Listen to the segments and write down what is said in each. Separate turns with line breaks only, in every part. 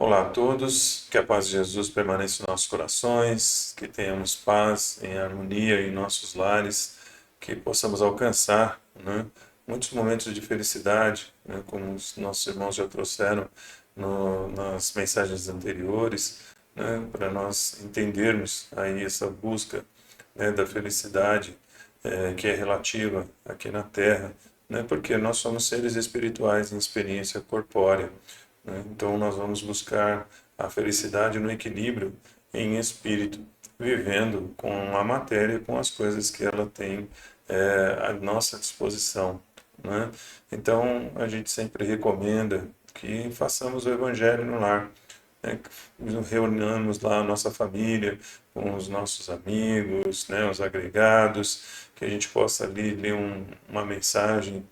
Olá a todos, que a paz de Jesus permaneça em nossos corações, que tenhamos paz em harmonia em nossos lares, que possamos alcançar, muitos momentos de felicidade, como os nossos irmãos já trouxeram nas mensagens anteriores, para nós entendermos aí essa busca, da felicidade, que é relativa aqui na Terra, porque nós somos seres espirituais em experiência corpórea. Então, nós vamos buscar a felicidade no equilíbrio em espírito, vivendo com a matéria, com as coisas que ela tem à nossa disposição. Né? Então, a gente sempre recomenda que façamos o Evangelho no lar, que reunamos lá a nossa família, com os nossos amigos, os agregados, que a gente possa ali ler uma mensagem,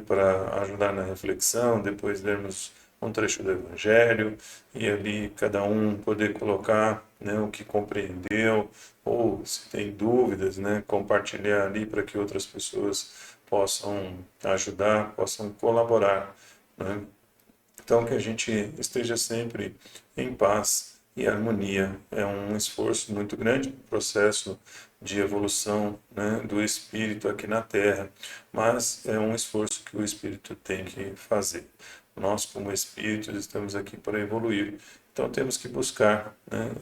para ajudar na reflexão, depois lermos um trecho do Evangelho e ali cada um poder colocar, o que compreendeu ou se tem dúvidas, compartilhar ali para que outras pessoas possam ajudar, possam colaborar, né? Então, que a gente esteja sempre em paz e harmonia. É um esforço muito grande, um processo de evolução, do espírito aqui na Terra, mas é um esforço que o espírito tem que fazer. Nós, como espíritos, estamos aqui para evoluir. Então, temos que buscar,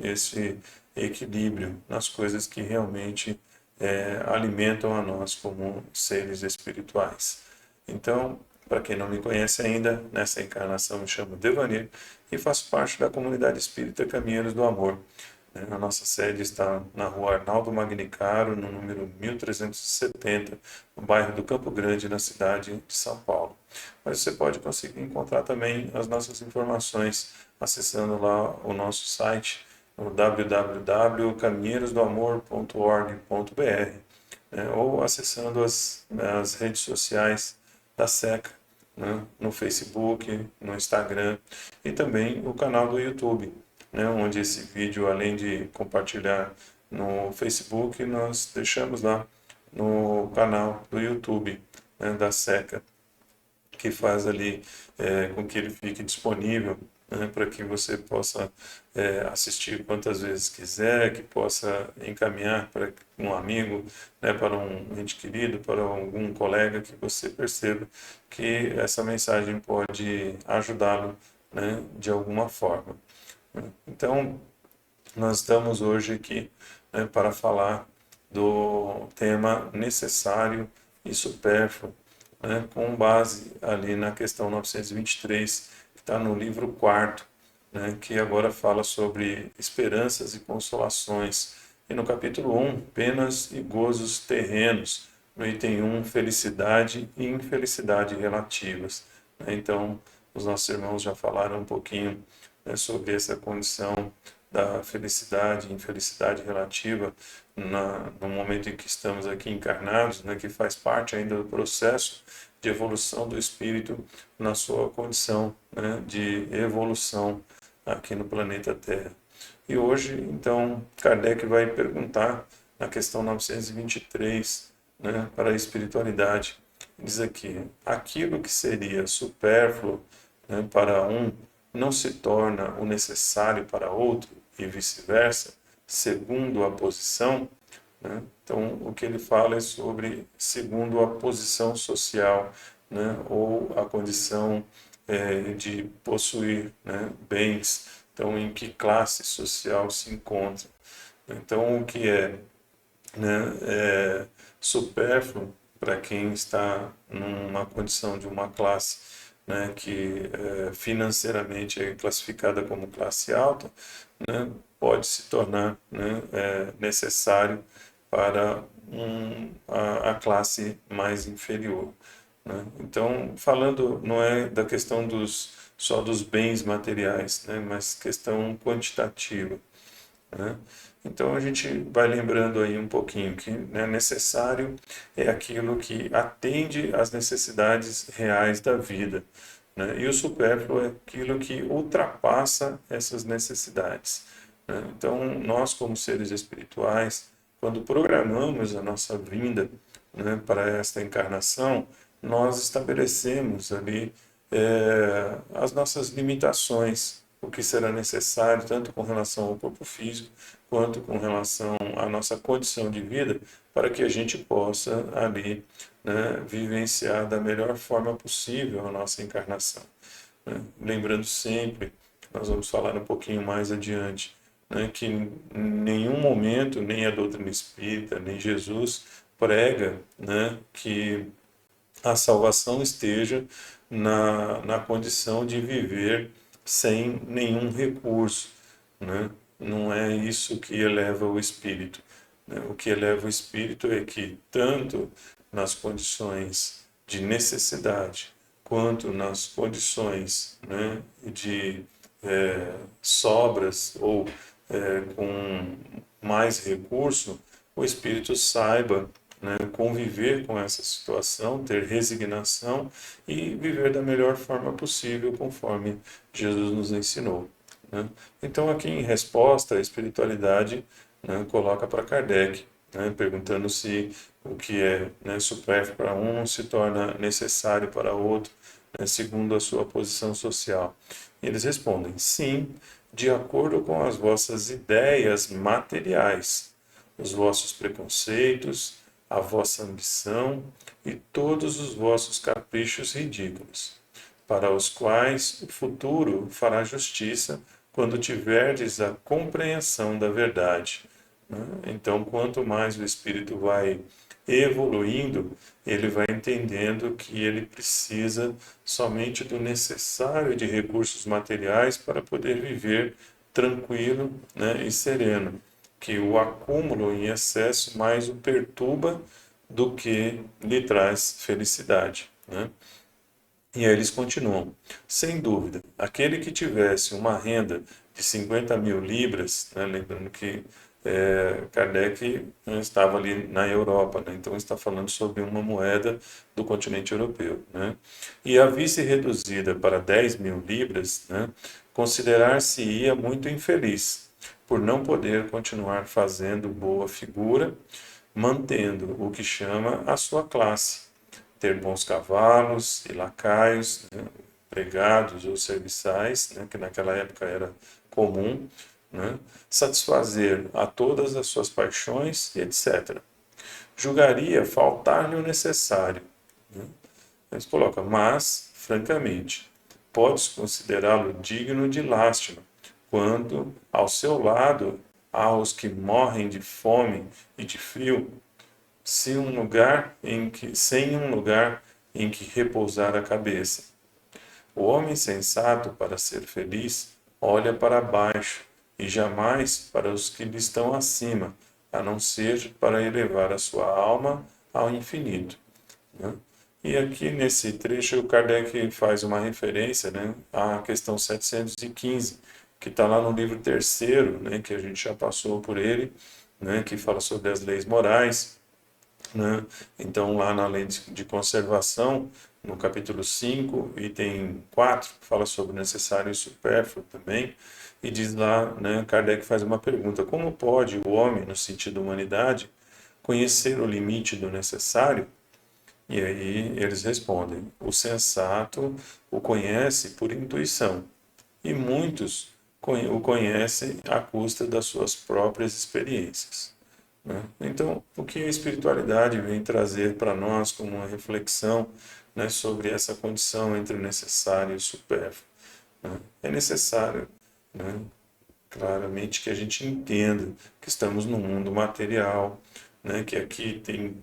esse equilíbrio nas coisas que realmente alimentam a nós como seres espirituais. Então, para quem não me conhece ainda, nessa encarnação me chamo Devanir e faço parte da comunidade espírita Caminheiros do Amor. A nossa sede está na rua Arnaldo Magnicaro, no número 1370, no bairro do Campo Grande, na cidade de São Paulo. Mas você pode conseguir encontrar também as nossas informações acessando lá o nosso site, no www.caminheirosdoamor.org.br, ou acessando as redes sociais da SECA, no Facebook, no Instagram e também o canal do YouTube, onde esse vídeo, além de compartilhar no Facebook, nós deixamos lá no canal do YouTube, da SECA, que faz ali com que ele fique disponível, para que você possa assistir quantas vezes quiser, que possa encaminhar para um amigo, para um ente querido, para algum colega que você perceba que essa mensagem pode ajudá-lo, de alguma forma. Então, nós estamos hoje aqui, para falar do tema necessário e supérfluo, com base ali na questão 923, que está no livro quarto, que agora fala sobre esperanças e consolações. E no capítulo 1, penas e gozos terrenos. No item 1, felicidade e infelicidade relativas. Então, os nossos irmãos já falaram um pouquinho, sobre essa condição da felicidade e infelicidade relativa no momento em que estamos aqui encarnados, que faz parte ainda do processo de evolução do espírito na sua condição, de evolução aqui no planeta Terra. E hoje, então, Kardec vai perguntar na questão 923, para a espiritualidade. Diz aqui: aquilo que seria supérfluo, para um não se torna o necessário para outro e vice-versa, segundo a posição. Então, o que ele fala é sobre segundo a posição social, ou a condição de possuir, bens. Então, em que classe social se encontra. Então, o que é supérfluo para quem está numa condição de uma classe, que financeiramente é classificada como classe alta, pode se tornar, necessário para a classe mais inferior. Então, falando não é da questão só dos bens materiais, mas questão quantitativa. Então a gente vai lembrando aí um pouquinho que, necessário é aquilo que atende às necessidades reais da vida, e o supérfluo é aquilo que ultrapassa essas necessidades. Então nós, como seres espirituais, quando programamos a nossa vinda, para esta encarnação, nós estabelecemos ali as nossas limitações, o que será necessário, tanto com relação ao corpo físico, quanto com relação à nossa condição de vida, para que a gente possa ali, né, vivenciar da melhor forma possível a nossa encarnação, né? Lembrando sempre, nós vamos falar um pouquinho mais adiante, né, que em nenhum momento, nem a doutrina espírita, nem Jesus prega, né, que a salvação esteja na condição de viver sem nenhum recurso, né? Não é isso que eleva o espírito, né? O que eleva o espírito é que, tanto nas condições de necessidade, quanto nas condições, né, de sobras ou com mais recurso, o espírito saiba, né, conviver com essa situação, ter resignação e viver da melhor forma possível, conforme Jesus nos ensinou, né? Então, aqui em resposta, a espiritualidade, né, coloca para Kardec, né, perguntando se o que é, né, supérfluo para um se torna necessário para outro, né, segundo a sua posição social. E eles respondem: sim, de acordo com as vossas ideias materiais, os vossos preconceitos, a vossa ambição e todos os vossos caprichos ridículos, para os quais o futuro fará justiça quando tiverdes a compreensão da verdade, né? Então, quanto mais o espírito vai evoluindo, ele vai entendendo que ele precisa somente do necessário de recursos materiais para poder viver tranquilo, né, e sereno, que o acúmulo em excesso mais o perturba do que lhe traz felicidade, né? E aí eles continuam: sem dúvida, aquele que tivesse uma renda de 50 mil libras, né, lembrando que Kardec, né, estava ali na Europa, né, então está falando sobre uma moeda do continente europeu, né, e a visse reduzida para 10 mil libras, né, considerar-se-ia muito infeliz, por não poder continuar fazendo boa figura, mantendo o que chama a sua classe, ter bons cavalos e lacaios, né, empregados ou serviçais, né, que naquela época era comum, né, satisfazer a todas as suas paixões, etc. Julgaria faltar-lhe o necessário, né? Eles colocam: mas, francamente, podes considerá-lo digno de lástima, quando ao seu lado há os que morrem de fome e de frio, sem um lugar em que repousar a cabeça. O homem sensato, para ser feliz, olha para baixo e jamais para os que lhe estão acima, a não ser para elevar a sua alma ao infinito, né? E aqui nesse trecho o Kardec faz uma referência, né, à questão 715, que está lá no livro terceiro, né, que a gente já passou por ele, né, que fala sobre as leis morais, né? Então, lá na lei de conservação, no capítulo 5, item 4, fala sobre o necessário e supérfluo também, e diz lá, né, Kardec faz uma pergunta: como pode o homem, no sentido humanidade, conhecer o limite do necessário? E aí eles respondem: o sensato o conhece por intuição, e muitos o conhecem à custa das suas próprias experiências, né? Então, o que a espiritualidade vem trazer para nós como uma reflexão, né, sobre essa condição entre o necessário e o supérfluo, né? É necessário, né, claramente, que a gente entenda que estamos num mundo material, né, que aqui tem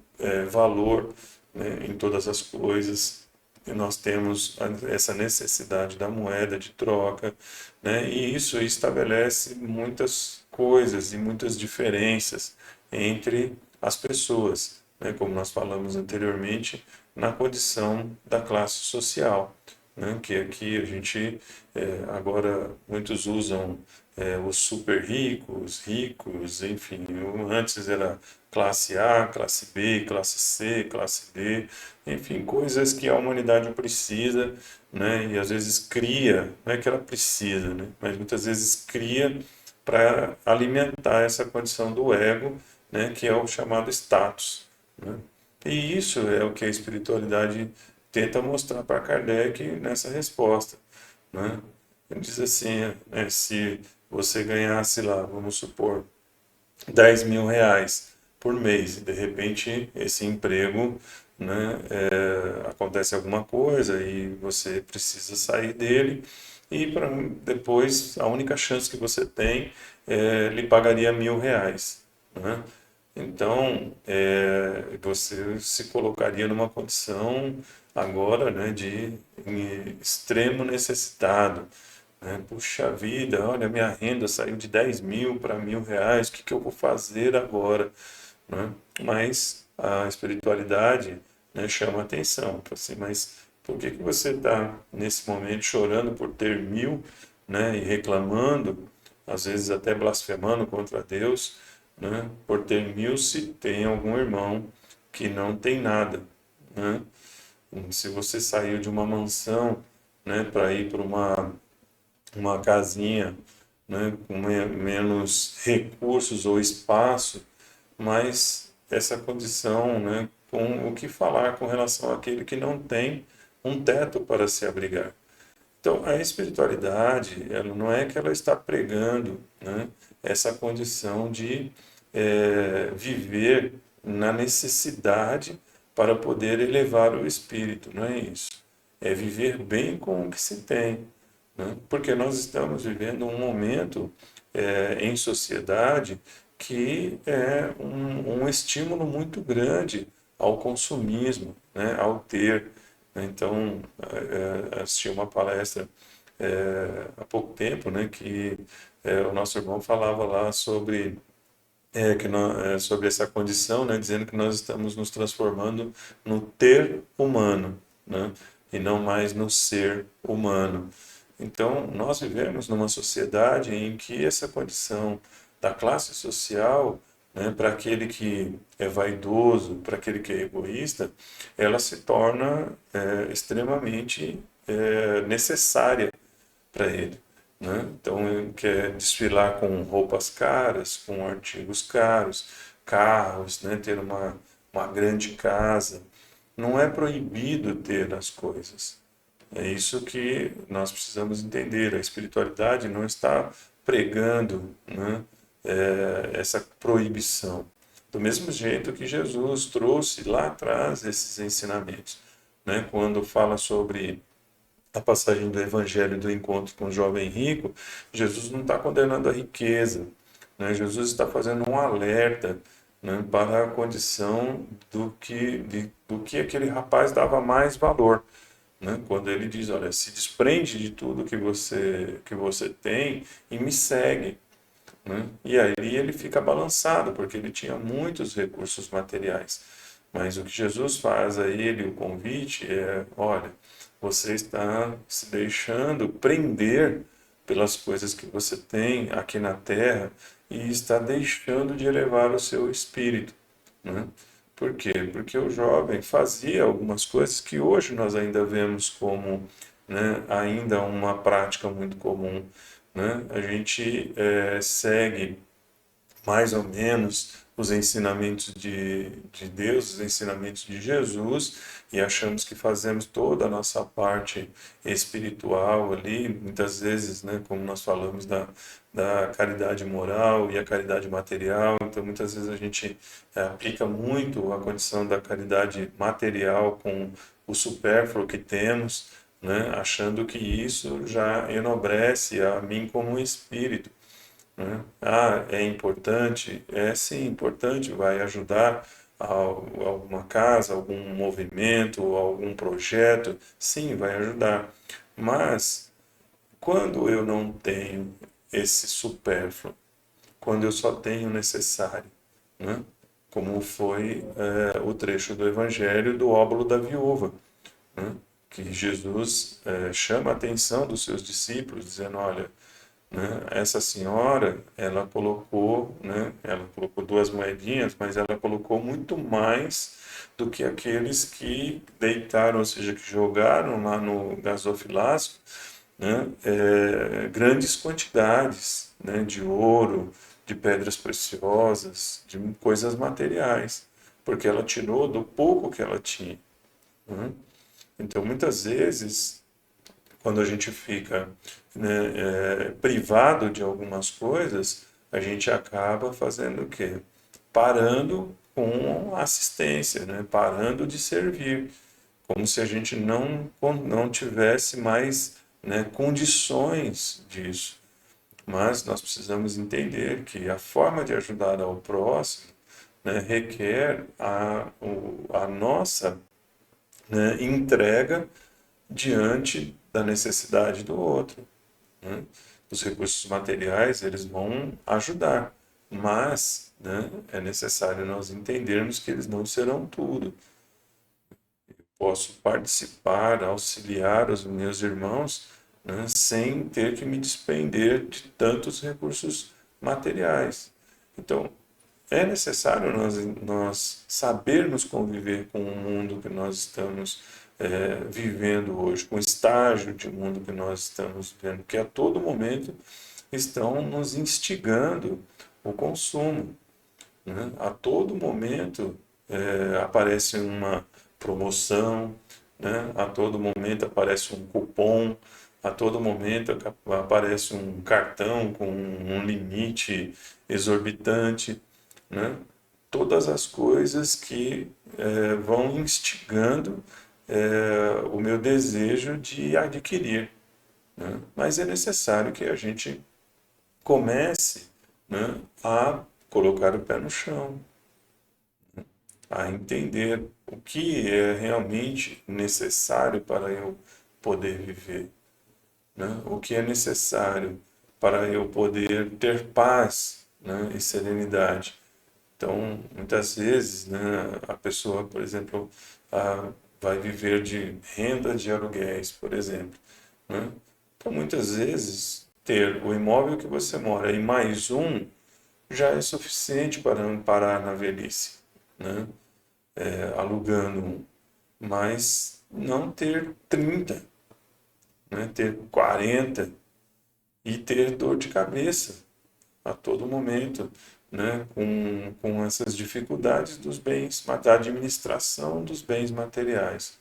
valor, né, em todas as coisas, e nós temos essa necessidade da moeda de troca, né, e isso estabelece muitas coisas e muitas diferenças entre as pessoas, né, como nós falamos anteriormente, na condição da classe social, né, que aqui a gente, agora muitos usam os super ricos, enfim, antes era classe A, classe B, classe C, classe D, enfim, coisas que a humanidade precisa, né, e às vezes cria, não é que ela precisa, né, mas muitas vezes cria para alimentar essa condição do ego, né, que é o chamado status, né? E isso é o que a espiritualidade tenta mostrar para Kardec nessa resposta, né? diz assim, né, se você ganhasse lá, vamos supor, 10 mil reais por mês, e de repente esse emprego, né, acontece alguma coisa e você precisa sair dele, e para depois a única chance que você tem lhe pagaria 1.000 reais, né? Então, você se colocaria numa condição agora, né, de extremo necessitado, né? Puxa vida, olha, minha renda saiu de 10 mil para 1.000 reais, o que que eu vou fazer agora? Né? Mas a espiritualidade, né, chama a atenção. Fala assim, mas por que que você está nesse momento chorando por ter 1.000, né, e reclamando, às vezes até blasfemando contra Deus, né, por ter 1.000 se tem algum irmão que não tem nada, né? Se você saiu de uma mansão, né, para ir para uma casinha, né, com menos recursos ou espaço, mas essa condição, né, com o que falar com relação àquele que não tem um teto para se abrigar. Então, a espiritualidade, ela não é que ela está pregando, né, essa condição de viver na necessidade para poder elevar o espírito, não é isso. É viver bem com o que se tem, né? Porque nós estamos vivendo um momento em sociedade que é um estímulo muito grande ao consumismo, né? Ao ter. Então, assisti uma palestra há pouco tempo, né? Que o nosso irmão falava lá sobre sobre essa condição, né, dizendo que nós estamos nos transformando no ter humano, né, e não mais no ser humano. Então, nós vivemos numa sociedade em que essa condição da classe social, né, para aquele que é vaidoso, para aquele que é egoísta, ela se torna extremamente necessária para ele, né? Então ele quer desfilar com roupas caras, com artigos caros, carros, né? Ter uma grande casa. Não é proibido ter as coisas. É isso que nós precisamos entender. A espiritualidade não está pregando, né, essa proibição. Do mesmo jeito que Jesus trouxe lá atrás esses ensinamentos, né, quando fala sobre a passagem do Evangelho do encontro com o jovem rico, Jesus não está condenando a riqueza, né? Jesus está fazendo um alerta, né, para a condição do que aquele rapaz dava mais valor, né? Quando ele diz, olha, se desprende de tudo que você tem e me segue, né? E aí ele fica balançado, porque ele tinha muitos recursos materiais. Mas o que Jesus faz a ele, o convite, é: olha, você está se deixando prender pelas coisas que você tem aqui na terra e está deixando de elevar o seu espírito, né? Por quê? Porque o jovem fazia algumas coisas que hoje nós ainda vemos como, né, ainda uma prática muito comum, né? A gente segue mais ou menos os ensinamentos de Deus, os ensinamentos de Jesus, e achamos que fazemos toda a nossa parte espiritual ali, muitas vezes, né, como nós falamos da caridade moral e a caridade material, então muitas vezes a gente aplica muito a condição da caridade material com o supérfluo que temos, né, achando que isso já enobrece a mim como um espírito, né? Ah, é importante? É sim, importante, vai ajudar alguma casa, algum movimento, algum projeto, sim, vai ajudar. Mas quando eu não tenho esse supérfluo, quando eu só tenho o necessário, né? Como foi o trecho do Evangelho do óbolo da viúva, né? Que Jesus chama a atenção dos seus discípulos, dizendo, olha, né, essa senhora, ela colocou 2 moedinhas, mas ela colocou muito mais do que aqueles que deitaram, ou seja, que jogaram lá no gasofilasco, né, grandes quantidades, né, de ouro, de pedras preciosas, de coisas materiais, porque ela tirou do pouco que ela tinha, né? Então, muitas vezes, quando a gente fica, né, privado de algumas coisas, a gente acaba fazendo o quê? Parando com assistência, né? Parando de servir, como se a gente não tivesse mais, né, condições disso. Mas nós precisamos entender que a forma de ajudar ao próximo, né, requer a nossa, né, entrega diante da necessidade do outro, né? Os recursos materiais, eles vão ajudar, mas, né, é necessário nós entendermos que eles não serão tudo. Posso participar, auxiliar os meus irmãos, né, sem ter que me despender de tantos recursos materiais. Então, é necessário nós sabermos conviver com o mundo que nós estamos vivendo hoje, com o estágio de mundo que nós estamos vivendo, que a todo momento estão nos instigando o consumo, né? A todo momento aparece uma promoção, né? A todo momento aparece um cupom, a todo momento aparece um cartão com um limite exorbitante, né? Todas as coisas que vão instigando o meu desejo de adquirir, né? Mas é necessário que a gente comece, né, a colocar o pé no chão, a entender o que é realmente necessário para eu poder viver, né? O que é necessário para eu poder ter paz, né, e serenidade. Então, muitas vezes, né, a pessoa, por exemplo, vai viver de renda de aluguéis, por exemplo, né? Então, muitas vezes, ter o imóvel que você mora e mais um já é suficiente para não parar na velhice, né? Alugando um. Mas não ter 30, né? Ter 40 e ter dor de cabeça a todo momento, né, com essas dificuldades dos bens, da administração dos bens materiais.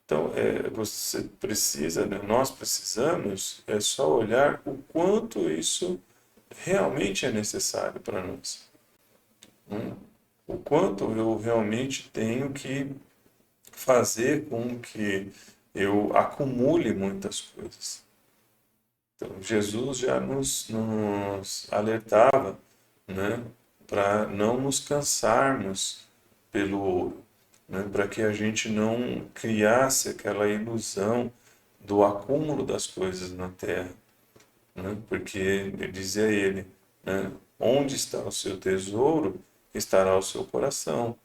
Então, você precisa, né, nós precisamos, só olhar o quanto isso realmente é necessário para nós, né? O quanto eu realmente tenho que fazer com que eu acumule muitas coisas. Então, Jesus já nos alertava, né, para não nos cansarmos pelo ouro, né, para que a gente não criasse aquela ilusão do acúmulo das coisas na terra, né, porque dizia ele, né, onde está o seu tesouro, estará o seu coração.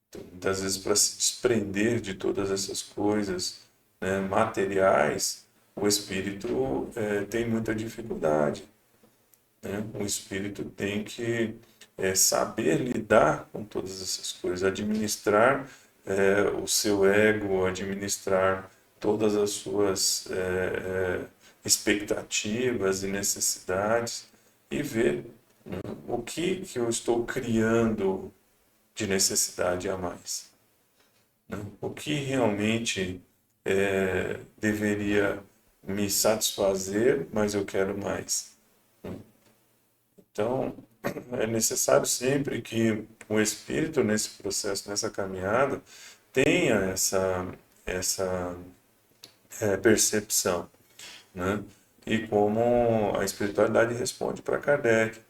Então, muitas vezes, para se desprender de todas essas coisas, né, materiais, o espírito tem muita dificuldade, né? O espírito tem que saber lidar com todas essas coisas, administrar o seu ego, administrar todas as suas expectativas e necessidades e ver, né, o que eu estou criando de necessidade a mais, né? O que realmente deveria me satisfazer, mas eu quero mais, né? Então, é necessário sempre que o espírito, nesse processo, nessa caminhada, tenha essa percepção, né? E como a espiritualidade responde para Kardec,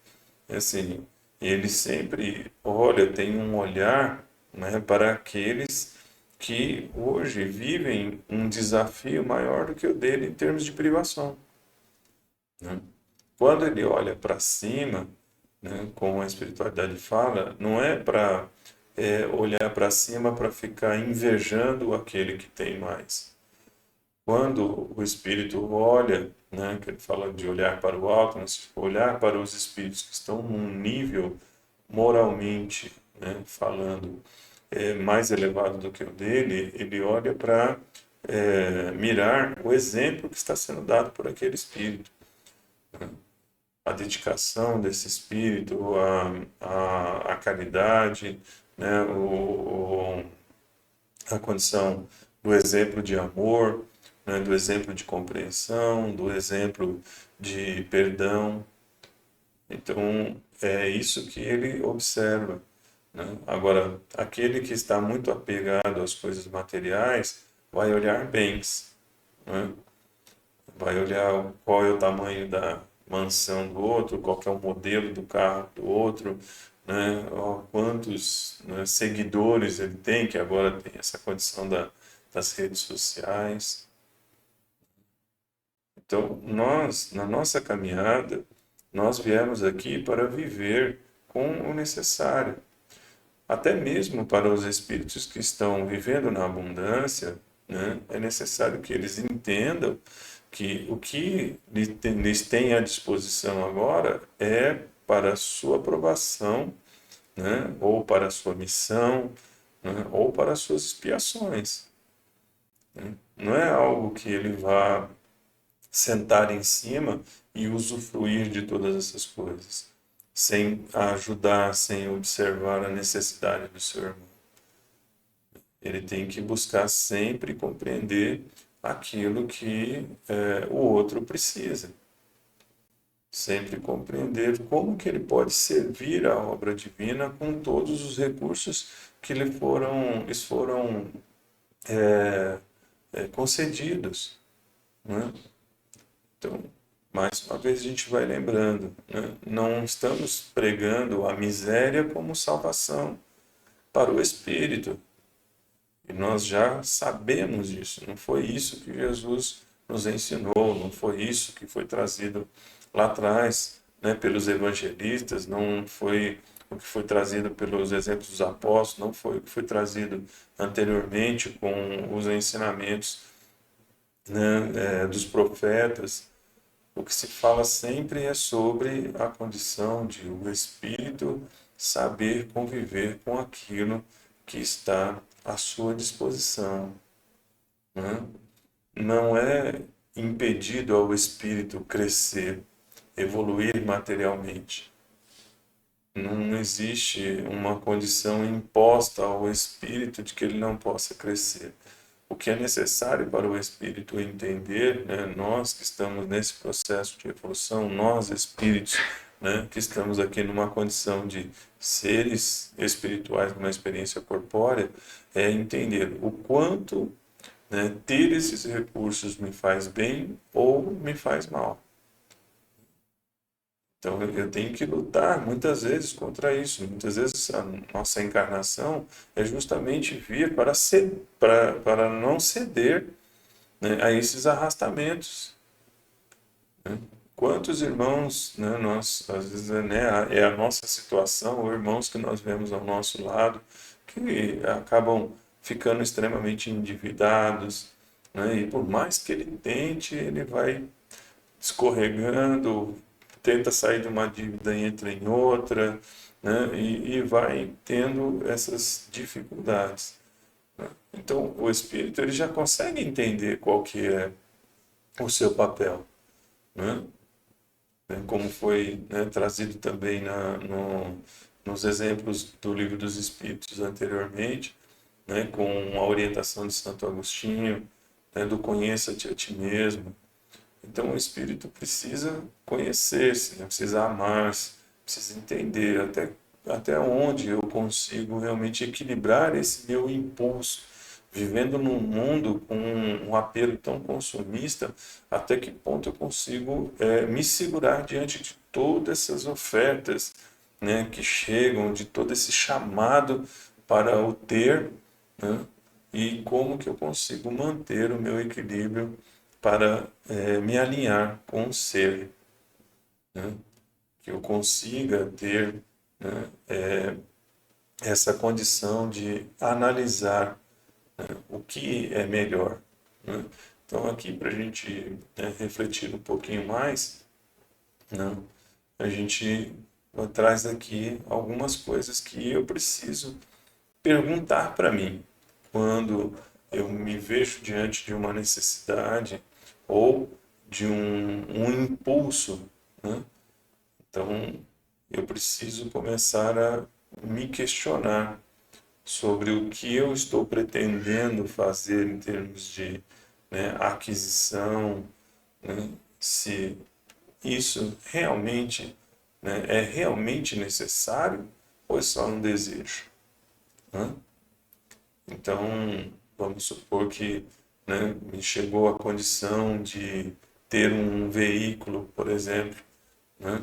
é assim, ele sempre olha, tem um olhar, né, para aqueles que hoje vivem um desafio maior do que o dele em termos de privação, né? Quando ele olha para cima, né, como a espiritualidade fala, não é para olhar para cima para ficar invejando aquele que tem mais. Quando o espírito olha, né, que ele fala de olhar para o alto, mas olhar para os espíritos que estão num nível moralmente, né, falando, mais elevado do que o dele, ele olha para mirar o exemplo que está sendo dado por aquele espírito, né? A dedicação desse espírito, a caridade, né, a condição do exemplo de amor, né, do exemplo de compreensão, do exemplo de perdão. Então, é isso que ele observa, né? Agora, aquele que está muito apegado às coisas materiais vai olhar bens, né? Vai olhar qual é o tamanho da mansão do outro, qual que é o modelo do carro do outro, né? Ó, quantos, né, seguidores ele tem, que agora tem essa condição das redes sociais. Então, nós, na nossa caminhada, nós viemos aqui para viver com o necessário. Até mesmo para os espíritos que estão vivendo na abundância, né, é necessário que eles entendam que o que lhes tem à disposição agora é para a sua aprovação, né, ou para a sua missão, né, ou para as suas expiações. Né? Não é algo que ele vá sentar em cima e usufruir de todas essas coisas, sem ajudar, sem observar a necessidade do seu irmão. Ele tem que buscar sempre compreender aquilo que o outro precisa. Sempre compreender como que ele pode servir a obra divina com todos os recursos que lhes foram concedidos, né? Então, mais uma vez a gente vai lembrando, né? Não estamos pregando a miséria como salvação para o espírito. E nós já sabemos disso. Não foi isso que Jesus nos ensinou, não foi isso que foi trazido lá atrás, né, pelos evangelistas, não foi o que foi trazido pelos exemplos dos apóstolos, não foi o que foi trazido anteriormente com os ensinamentos, né, dos profetas. O que se fala sempre é sobre a condição de o espírito saber conviver com aquilo que está à sua disposição, né? Não é impedido ao espírito crescer, evoluir materialmente. Não existe uma condição imposta ao espírito de que ele não possa crescer. O que é necessário para o espírito entender, né, nós que estamos nesse processo de evolução, nós espíritos, né, que estamos aqui numa condição de seres espirituais numa experiência corpórea, é entender o quanto, né, ter esses recursos me faz bem ou me faz mal. Então eu tenho que lutar muitas vezes contra isso. Muitas vezes a nossa encarnação é justamente vir para não ceder, né, a esses arrastamentos. Né? Quantos irmãos, né, nós, às vezes, né, é a nossa situação, ou irmãos que nós vemos ao nosso lado, que acabam ficando extremamente endividados, né, e por mais que ele tente, ele vai escorregando, tenta sair de uma dívida e entra em outra, né? E vai tendo essas dificuldades, né? Então, o espírito ele já consegue entender qual que é o seu papel, né? Como foi, né, trazido também nos exemplos do Livro dos Espíritos anteriormente, né, com a orientação de Santo Agostinho, né, do conheça-te a ti mesmo. Então o espírito precisa conhecer-se, né? Precisa amar-se, precisa entender até onde eu consigo realmente equilibrar esse meu impulso, vivendo num mundo com um apelo tão consumista, até que ponto eu consigo me segurar diante de todas essas ofertas, né, que chegam, de todo esse chamado para o ter, né, e como que eu consigo manter o meu equilíbrio para me alinhar com o ser, né? Que eu consiga ter, né, essa condição de analisar, né, o que é melhor, né? Então, aqui para a gente, né, refletir um pouquinho mais, né, a gente traz aqui algumas coisas que eu preciso perguntar para mim quando eu me vejo diante de uma necessidade ou de um impulso, né? Então, eu preciso começar a me questionar sobre o que eu estou pretendendo fazer em termos de né, aquisição, né, se isso realmente, né, é realmente necessário ou é só um desejo, né? Então, vamos supor que, né, me chegou a condição de ter um veículo, por exemplo, né?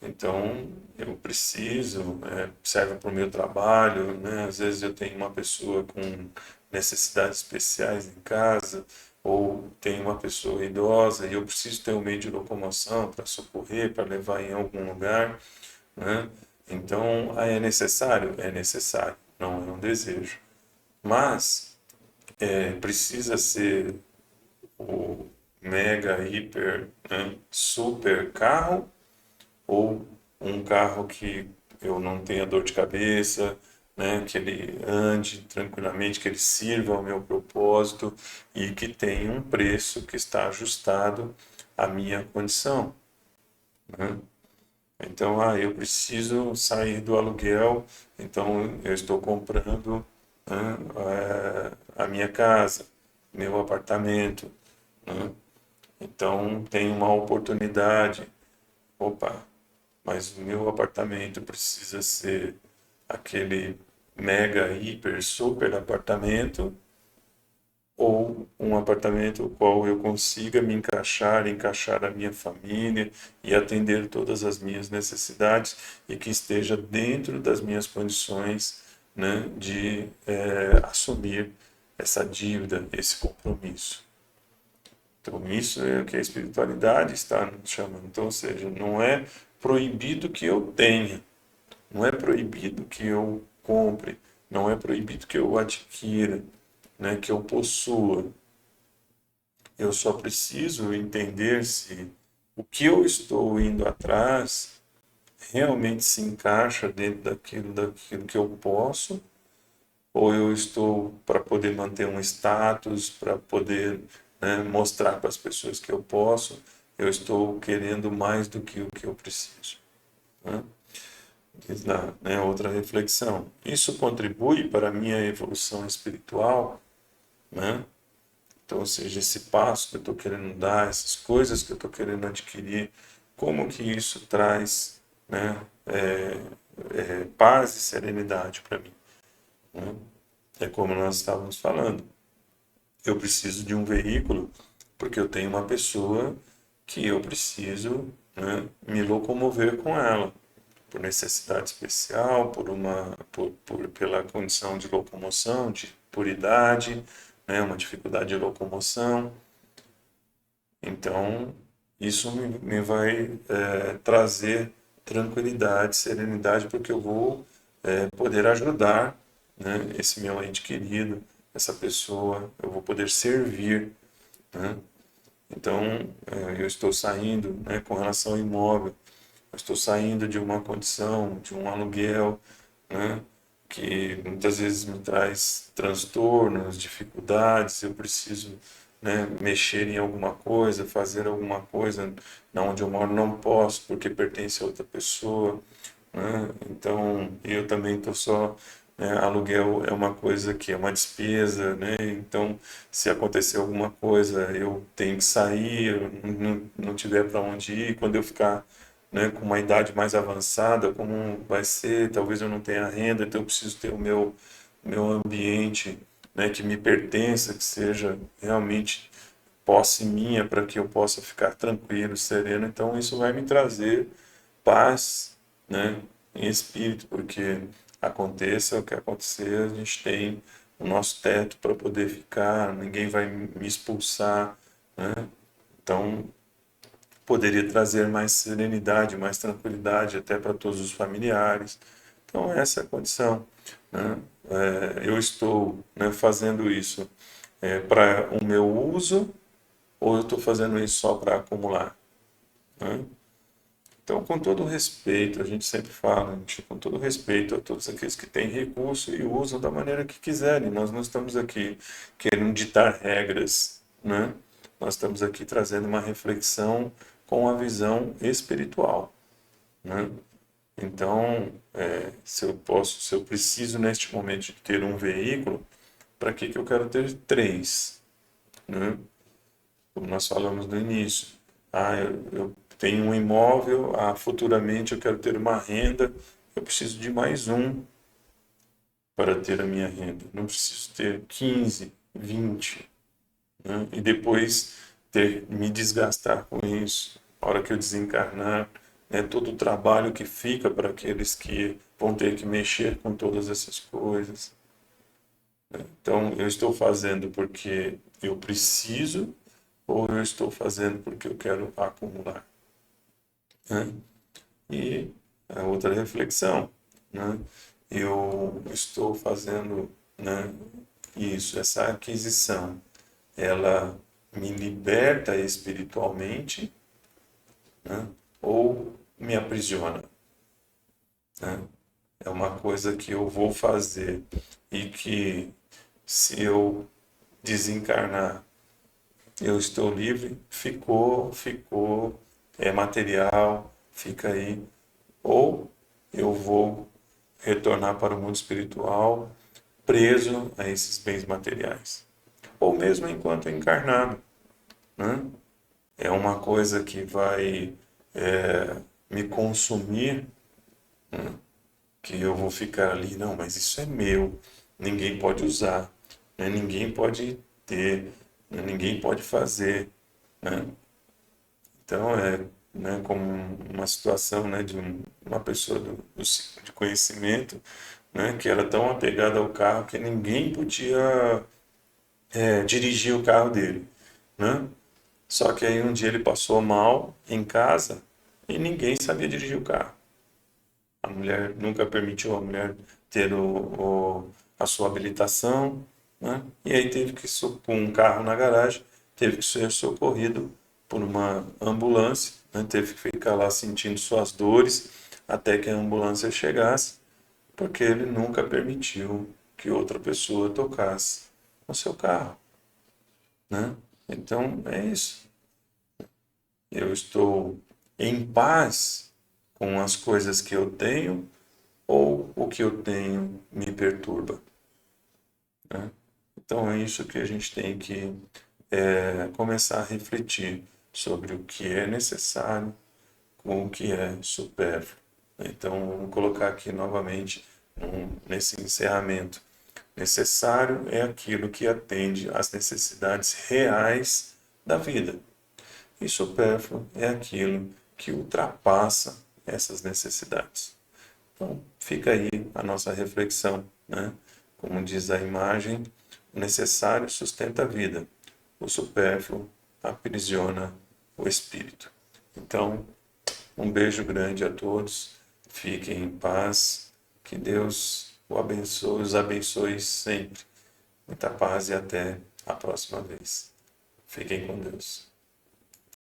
Então, eu preciso, serve para o meu trabalho, né? Às vezes eu tenho uma pessoa com necessidades especiais em casa, ou tenho uma pessoa idosa e eu preciso ter um meio de locomoção para socorrer, para levar em algum lugar, né? Então, é necessário? É necessário, não é um desejo. Mas precisa ser o mega, hiper, né, super carro ou um carro que eu não tenha dor de cabeça, né, que ele ande tranquilamente, que ele sirva ao meu propósito e que tenha um preço que está ajustado à minha condição, né? Então, eu preciso sair do aluguel, então eu estou comprando, né, a minha casa, meu apartamento, né? Então, tem uma oportunidade. Opa, mas o meu apartamento precisa ser aquele mega, hiper, super apartamento ou um apartamento no qual eu consiga me encaixar, encaixar a minha família e atender todas as minhas necessidades e que esteja dentro das minhas condições, né, de assumir essa dívida, esse compromisso. Então, isso é o que a espiritualidade está nos chamando. Então, ou seja, não é proibido que eu tenha, não é proibido que eu compre, não é proibido que eu adquira, né, que eu possua. Eu só preciso entender se o que eu estou indo atrás realmente se encaixa dentro daquilo que eu posso, ou eu estou para poder manter um status, para poder, né, mostrar para as pessoas que eu posso, eu estou querendo mais do que o que eu preciso, né? Diz lá, né, outra reflexão. Isso contribui para a minha evolução espiritual, né? Então, ou seja, esse passo que eu estou querendo dar, essas coisas que eu estou querendo adquirir, como que isso traz, né, paz e serenidade para mim, né? É como nós estávamos falando. Eu preciso de um veículo porque eu tenho uma pessoa que eu preciso, né, me locomover com ela, por necessidade especial, pela condição de locomoção, por idade, né, uma dificuldade de locomoção. Então, isso me vai trazer tranquilidade, serenidade, porque eu vou poder ajudar, né, esse meu ente querido, essa pessoa, eu vou poder servir, né? Então, eu estou saindo, né, com relação ao imóvel, eu estou saindo de uma condição, de um aluguel, né, que muitas vezes me traz transtornos, dificuldades, eu preciso, né, mexer em alguma coisa, fazer alguma coisa na onde eu moro, não posso porque pertence a outra pessoa, né? Então, eu também estou só, né, aluguel é uma coisa que é uma despesa, né? Então, se acontecer alguma coisa, eu tenho que sair, eu não tiver para onde ir, quando eu ficar, né, com uma idade mais avançada, como vai ser, talvez eu não tenha renda, então eu preciso ter o meu ambiente, né, que me pertença, que seja realmente posse minha, para que eu possa ficar tranquilo, sereno. Então, isso vai me trazer paz, né, em espírito, porque aconteça o que acontecer, a gente tem o nosso teto para poder ficar, ninguém vai me expulsar, né? Então, poderia trazer mais serenidade, mais tranquilidade até para todos os familiares. Então, essa é a condição, né? Eu estou, né, fazendo isso para o meu uso ou eu estou fazendo isso só para acumular, né? Então, com todo respeito, a gente sempre fala, gente, com todo respeito a todos aqueles que têm recurso e usam da maneira que quiserem. Nós não estamos aqui querendo ditar regras, né? Nós estamos aqui trazendo uma reflexão com a visão espiritual, né? Então, se eu preciso neste momento de ter um veículo, para que que eu quero ter três, né? Como nós falamos no início. Eu tenho um imóvel, futuramente eu quero ter uma renda, eu preciso de mais um para ter a minha renda. Não preciso ter 15, 20, né? E depois me desgastar com isso. A hora que eu desencarnar, né, todo o trabalho que fica para aqueles que vão ter que mexer com todas essas coisas. Então, eu estou fazendo porque eu preciso ou eu estou fazendo porque eu quero acumular, né? E a outra reflexão, né? Eu estou fazendo, né, isso, essa aquisição, ela me liberta espiritualmente, né, ou me aprisiona, né? É uma coisa que eu vou fazer e que, se eu desencarnar, eu estou livre, é material, fica aí. Ou eu vou retornar para o mundo espiritual preso a esses bens materiais. Ou mesmo enquanto encarnado, né? É uma coisa que vai me consumir, que eu vou ficar ali, não, mas isso é meu, ninguém pode usar, né? Ninguém pode ter, né? Ninguém pode fazer, né? Então, né, como uma situação, né, de uma pessoa do ciclo de conhecimento, né, que era tão apegada ao carro que ninguém podia dirigir o carro dele, né? Só que aí um dia ele passou mal em casa e ninguém sabia dirigir o carro. A mulher nunca permitiu a mulher ter a sua habilitação, né? E aí teve que com um carro na garagem, teve que ser socorrido por uma ambulância, né? Teve que ficar lá sentindo suas dores até que a ambulância chegasse, porque ele nunca permitiu que outra pessoa tocasse no seu carro, né? Então é isso. Eu estou em paz com as coisas que eu tenho ou o que eu tenho me perturba, né? Então é isso que a gente tem que começar a refletir sobre o que é necessário com o que é supérfluo. Então vamos colocar aqui novamente nesse encerramento. Necessário é aquilo que atende às necessidades reais da vida. E supérfluo é aquilo que ultrapassa essas necessidades. Então, fica aí a nossa reflexão, né? Como diz a imagem, o necessário sustenta a vida, o supérfluo aprisiona o espírito. Então, um beijo grande a todos, fiquem em paz, que Deus os abençoe sempre. Muita paz e até a próxima vez. Fiquem com Deus.